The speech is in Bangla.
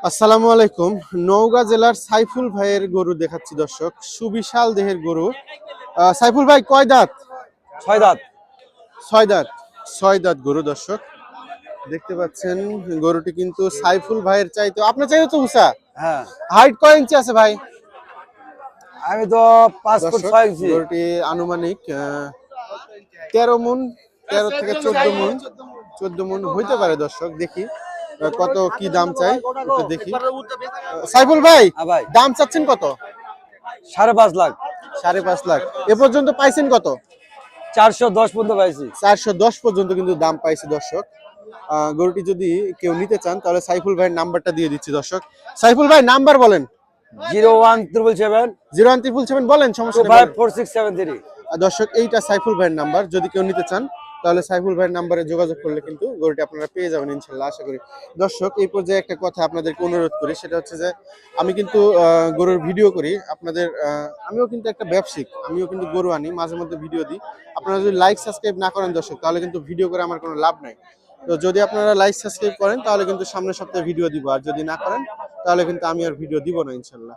আসসালামু আলাইকুম। নওগাঁ জেলার সাইফুল ভাইয়ের গরু দেখাচ্ছি দর্শক, সুবিশাল দেহের গরু। সাইফুল ভাই কয় দাঁত? ছয় দাঁত। ছয় দাঁত। ছয় দাঁত গরু দর্শক দেখতে পাচ্ছেন। গরুটি কিন্তু সাইফুল ভাইয়ের চাইতে আপনার চাইতে তো উঁচা। হ্যাঁ, হাইট কয় ইঞ্চি আছে ভাই? আমি তো 5 ফুট দর্শক 6 ইঞ্চি। গরুটি আনুমানিক 13 মণ, 13 থেকে 14 মণ, 14 মণ হইতে পারে দর্শক। দেখি কত কি দাম চাই একটু দেখি। সাইফুল ভাই হ্যাঁ ভাই, দাম চাচ্ছেন কত? 5.5 লাখ। 5.5 লাখ। এ পর্যন্ত পাইছেন কত? 410 পর্যন্ত পাইছি। 410 পর্যন্ত কিন্তু দাম পাইছে দর্শক। গরুটি যদি কেউ নিতে চান তাহলে সাইফুল ভাইয়ের নাম্বারটা দিয়ে দিচ্ছি দর্শক। সাইফুল ভাই নাম্বার বলেন। 01777 01777 বলেন, সমস্যা নেই বলেন। 254673। দর্শক এইটা সাইফুল ভাইয়ের নাম্বার, যদি কেউ নিতে চান তাহলে সাইফুল ভাইয়ের নাম্বারে যোগাযোগ করলে কিন্তু গরুটি আপনারা পেয়ে যাবেন ইনশাল্লাহ, আশা করি। দর্শক এই পর্যায়ে একটা কথা আপনাদেরকে অনুরোধ করি, সেটা হচ্ছে যে আমি কিন্তু গরুর ভিডিও করি আপনাদের। আমিও কিন্তু একটা ব্যবসায়িক, আমিও কিন্তু গরু আনি, মাঝে মধ্যে ভিডিও দিই। আপনারা যদি লাইক সাবস্ক্রাইব না করেন দর্শক, তাহলে কিন্তু ভিডিও করে আমার কোনো লাভ নাই। তো যদি আপনারা লাইক সাবস্ক্রাইব করেন তাহলে কিন্তু সামনের সপ্তাহে ভিডিও দিব, আর যদি না করেন তাহলে কিন্তু আমি আর ভিডিও দিব না ইনশাল্লাহ।